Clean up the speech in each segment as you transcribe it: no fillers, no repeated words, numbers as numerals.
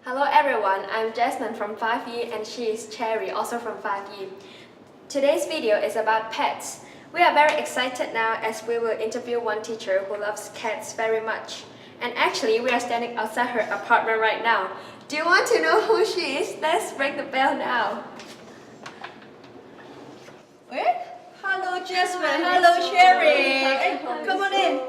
Hello everyone, I'm Jasmine from 5E and she is Cherry, also from 5E. Today's video is about pets. We are very excited now as we will interview one teacher who loves cats very much. And actually, we are standing outside her apartment right now. Do you want to know who she is? Let's ring the bell now. Eh? Hello, Jasmine. Hi, Hello, Miss Cherry. Wu. Hey, Hi, come Miss on in. Wu.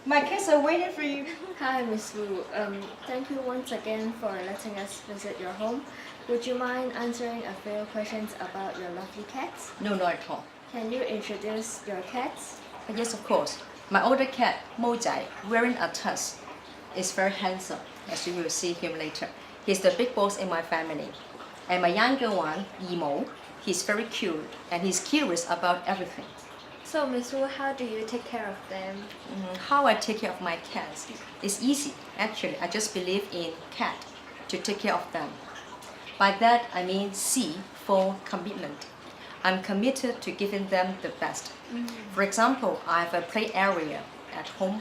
My kids are waiting for you. Hi, Miss Wu. Thank you once again for letting us visit your home. Would you mind answering a few questions about your lovely cats? No, not at all. Can you introduce your cats? Yes, of course. My older cat, Mojai, wearing a tusk, is very handsome, as you will see him later. He's the big boss in my family. And my younger one, Emo, he's very cute and he's curious about everything. So, Miss Wu, how do you take care of them? How I take care of my cats is easy. Actually, I just believe in cat to take care of them. By that, I mean C for commitment. I'm committed to giving them the best. For example, I have a play area at home.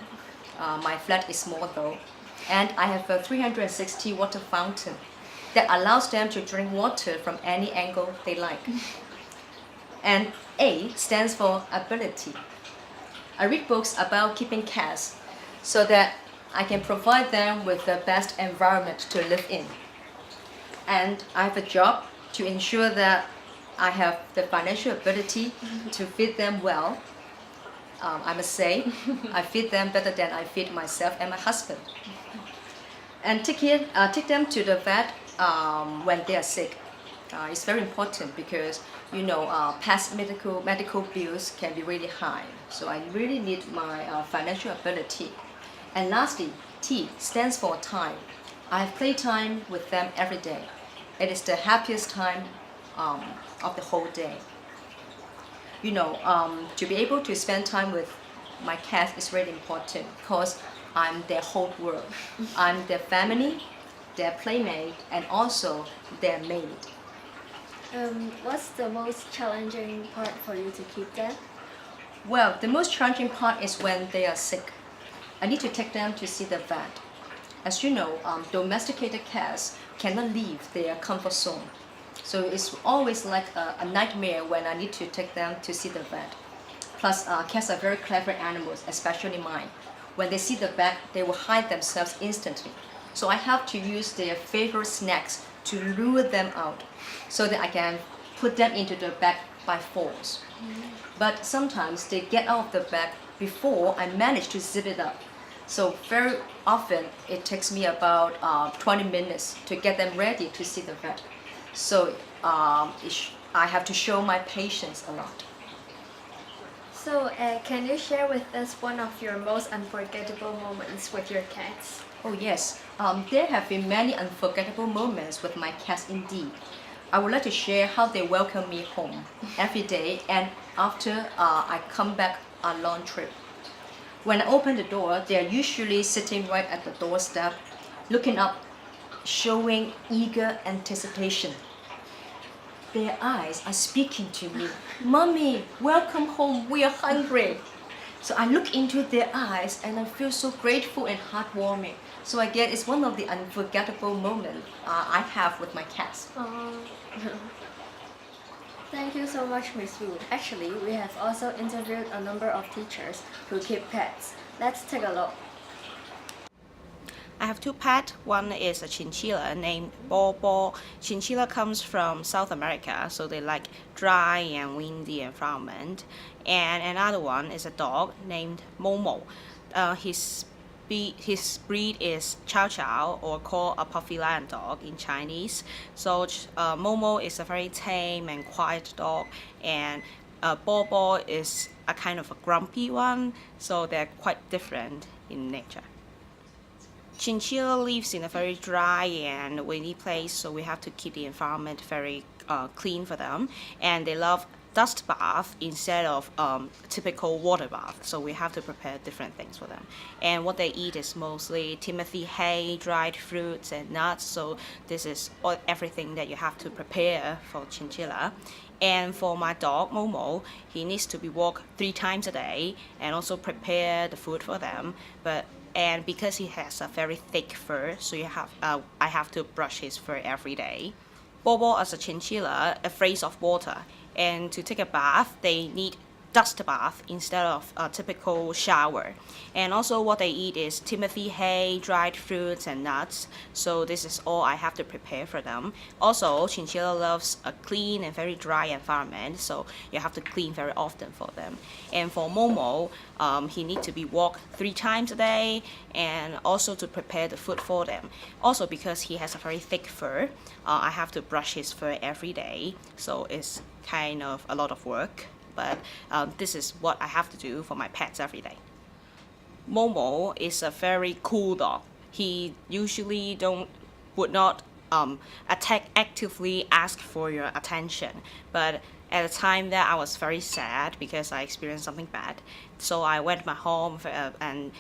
My flat is small though. And I have a 360 water fountain that allows them to drink water from any angle they like. And A stands for ability. I read books about keeping cats so that I can provide them with the best environment to live in. And I have a job to ensure that I have the financial ability to feed them well. I must say, I feed them better than I feed myself and my husband. And take them to the vet when they are sick. It's very important because past medical bills can be really high. So I really need my financial ability. And lastly, T stands for time. I have playtime with them every day. It is the happiest time of the whole day. To be able to spend time with my cats is really important because I'm their whole world. I'm their family, their playmate, and also their maid. What's the most challenging part for you to keep them? Well, the most challenging part is when they are sick. I need to take them to see the vet. As you know, domesticated cats cannot leave their comfort zone. So it's always like a nightmare when I need to take them to see the vet. Plus, cats are very clever animals, especially mine. When they see the vet, they will hide themselves instantly. So I have to use their favorite snacks to lure them out so that I can put them into the bag by force. But sometimes they get out of the bag before I manage to zip it up. So very often it takes me about 20 minutes to get them ready to see the vet. So I have to show my patience a lot. So, can you share with us one of your most unforgettable moments with your cats? Oh yes, there have been many unforgettable moments with my cats indeed. I would like to share how they welcome me home every day and after I come back on a long trip. When I open the door, they are usually sitting right at the doorstep, looking up, showing eager anticipation. Their eyes are speaking to me. Mommy, welcome home, we are hungry. So I look into their eyes and I feel so grateful and heartwarming. So I guess it's one of the unforgettable moments I have with my cats. Thank you so much, Miss Wu. Actually, we have also interviewed a number of teachers who keep pets. Let's take a look. I have two pets. One is a chinchilla named Bobo. Chinchilla comes from South America, so they like dry and windy environment. And another one is a dog named Momo. His breed is Chow Chow, or called a Puffy Lion dog in Chinese. So Momo is a very tame and quiet dog, and Bobo is a kind of a grumpy one. So they're quite different in nature. Chinchilla lives in a very dry and windy place, so we have to keep the environment very clean for them. And they love dust bath instead of typical water bath, so we have to prepare different things for them. And what they eat is mostly Timothy hay, dried fruits and nuts, so this is everything that you have to prepare for chinchilla. And for my dog Momo, he needs to be walked 3 times a day and also prepare the food for them. But and because he has a very thick fur, so I have to brush his fur every day. Bobo as a chinchilla afraid of water, and to take a bath they need dust bath instead of a typical shower. And also what they eat is timothy hay, dried fruits and nuts, so this is all I have to prepare for them. Also, chinchilla loves a clean and very dry environment, so you have to clean very often for them. And for Momo, he needs to be walked 3 times a day, and also to prepare the food for them. Also because he has a very thick fur, I have to brush his fur every day, so it's kind of a lot of work, but this is what I have to do for my pets every day. Momo is a very cool dog. He usually would not actively ask for your attention, but at a time that I was very sad because I experienced something bad, so I went to my home and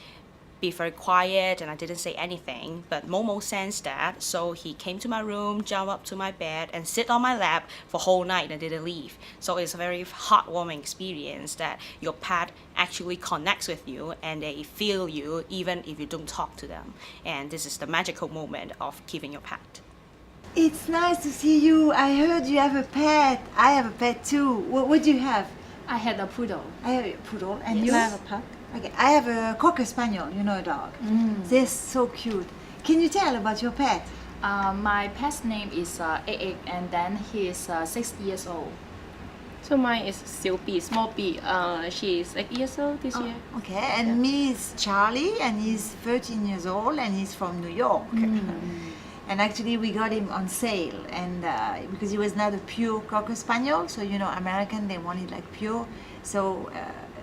be very quiet, and I didn't say anything, but Momo sensed that, so he came to my room, jumped up to my bed and sit on my lap for whole night and didn't leave. So it's a very heartwarming experience that your pet actually connects with you and they feel you even if you don't talk to them, and this is the magical moment of keeping your pet. It's nice to see you. I heard you have a pet. I have a pet too. What do you have? I had a poodle. I have a poodle. And Yes. you? I have a pug. Okay, I have a Cocker Spaniel, you know, a dog. They're so cute. Can you tell about your pet? My pet's name is Egg, and then he is 6 years old. So mine is Xiu Bi, small B. She is 8 years old this year. Okay, and me is Charlie, and he's 13 years old, and he's from New York. And actually, we got him on sale, and because he was not a pure Cocker Spaniel, so you know, American they want it like pure. So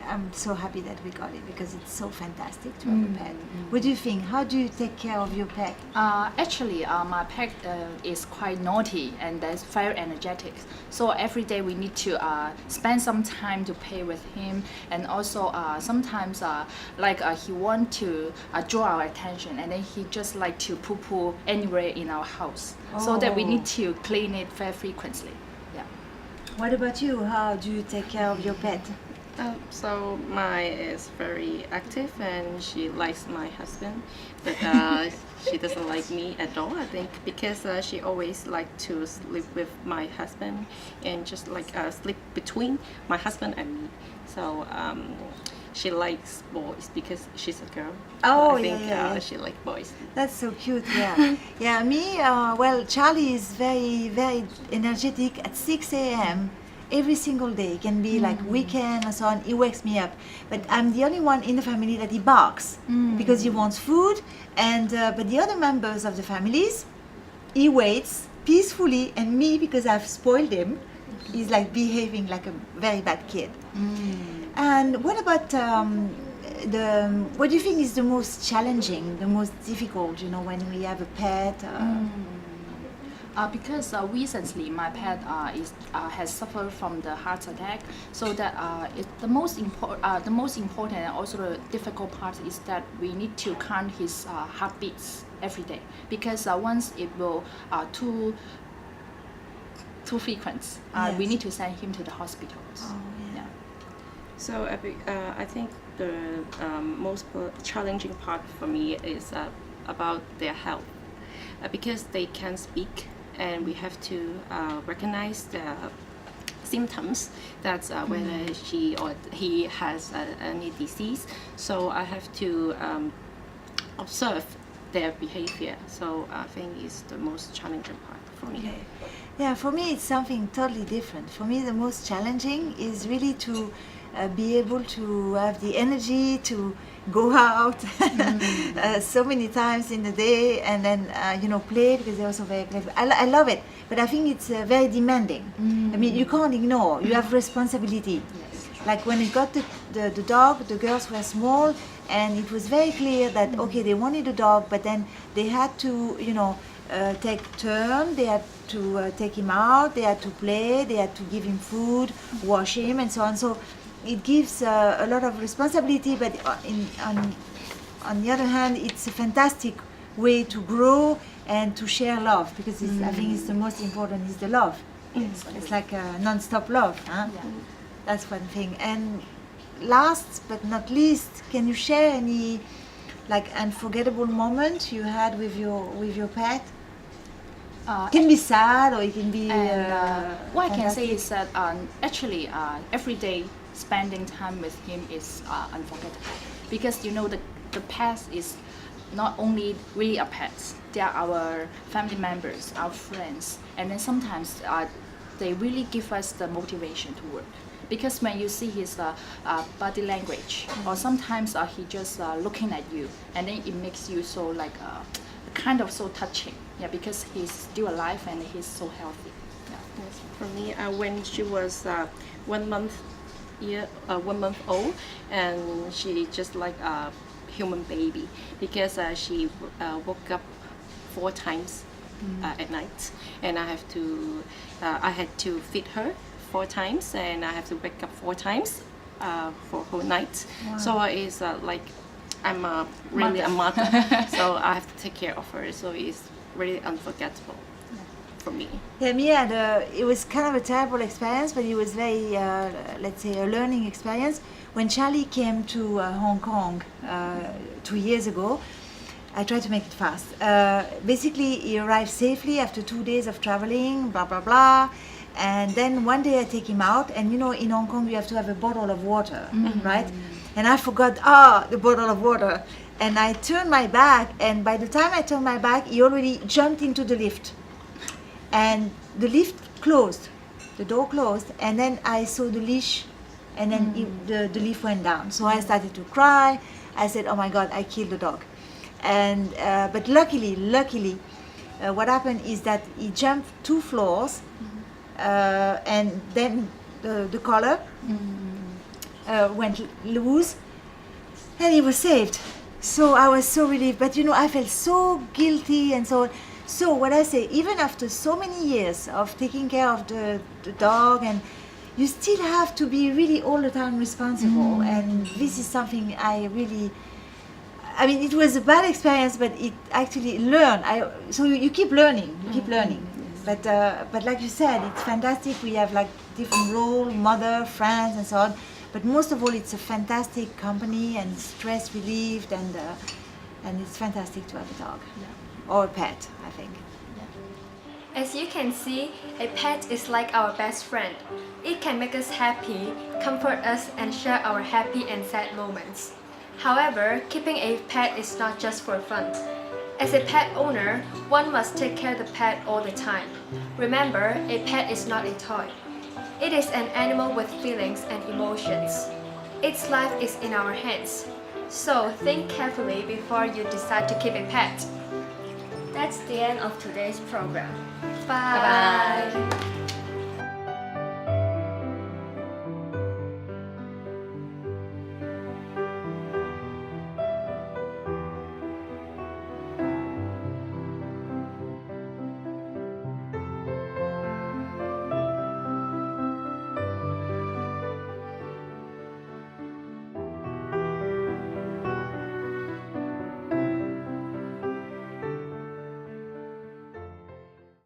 I'm so happy that we got it because it's so fantastic to have a pet. What do you think? How do you take care of your pet? Actually, my pet is quite naughty and is very energetic. So every day we need to spend some time to play with him, and also sometimes he want to draw our attention, and then he just like to poo anywhere in our house. So that we need to clean it very frequently. Yeah. What about you? How do you take care of your pet? So mine is very active and she likes my husband, but she doesn't like me at all, I think, because she always like to sleep with my husband and just like sleep between my husband and me. So she likes boys because she's a girl. Oh, so I think yeah. she likes boys. That's so cute, yeah. Yeah, me, well, Charlie is very, very energetic at 6 a.m. every single day. It can be like weekend or so on, he wakes me up. But I'm the only one in the family that he barks because he wants food. And but the other members of the families, he waits peacefully, and me, because I've spoiled him, he's like behaving like a very bad kid. And what about what do you think is the most challenging, the most difficult, you know, when we have a pet? Because recently my pet has suffered from the heart attack, so that the most important and also the difficult part is that we need to count his heartbeats every day, because once it will too frequent, we Yes. need to send him to the hospitals. Yeah. So I think the most challenging part for me is about their health, because they can speak, and we have to recognize the symptoms that whether she or he has any disease. So I have to observe their behavior. So I think it's the most challenging part for me. Okay. Yeah, for me it's something totally different. For me the most challenging is really to be able to have the energy to go out so many times in the day, and then you know, play, because they're also very playful. I love it, but I think it's very demanding. I mean, you can't ignore. You have responsibility. Like when we got the dog, the girls were small, and it was very clear that okay, they wanted a dog, but then they had to, you know, take turn. They had to take him out. They had to play. They had to give him food, wash him, and so on. So it gives a lot of responsibility, but on the other hand, it's a fantastic way to grow and to share love, because I think it's the most important is the love. It's like a non-stop love. Huh? Yeah. That's one thing. And last but not least, can you share any like unforgettable moment you had with your pet? Uh, It can be sad or it can be. what I can say fantastic. is that actually every day spending time with him is unforgettable, because you know the pet is not only really a pet, they are our family members, our friends, and then sometimes they really give us the motivation to work. Because when you see his body language, or sometimes he just looking at you, and then it makes you so like kind of so touching. Yeah, because he's still alive and he's so healthy. Yeah. Yes, for me, when she was 1 month 1 month old, and she just like a human baby, because she woke up 4 times at night, and I had to feed her 4 times, and I have to wake up 4 times for whole night. So it's like I'm really a mother, so I have to take care of her. So it's really unforgettable for me. Yeah, me it was kind of a terrible experience, but it was very, let's say, a learning experience. When Charlie came to Hong Kong 2 years ago, I tried to make it fast. Basically, he arrived safely after 2 days of traveling, blah, blah, blah. And then one day I take him out, and you know, in Hong Kong, you have to have a bottle of water, right? And I forgot, the bottle of water. And I turned my back, and by the time I turned my back, he already jumped into the lift. And the lift closed, the door closed, and then I saw the leash, and then the lift went down. So I started to cry. I said, oh my God, I killed the dog. And but luckily, what happened is that he jumped 2 floors, and then the collar went loose, and he was saved. So I was so relieved, but you know, I felt so guilty and so on. So what I say, even after so many years of taking care of the dog, and you still have to be really all the time responsible. And this is something I mean, it was a bad experience, but it actually so you keep learning, But like you said, it's fantastic. We have like different role, mother, friends, and so on. But most of all, it's a fantastic company and stress relieved, and it's fantastic to have a dog or a pet, I think. As you can see, a pet is like our best friend. It can make us happy, comfort us, and share our happy and sad moments. However, keeping a pet is not just for fun. As a pet owner, one must take care of the pet all the time. Remember, a pet is not a toy. It is an animal with feelings and emotions. Its life is in our hands. So think carefully before you decide to keep a pet. That's the end of today's program. Bye.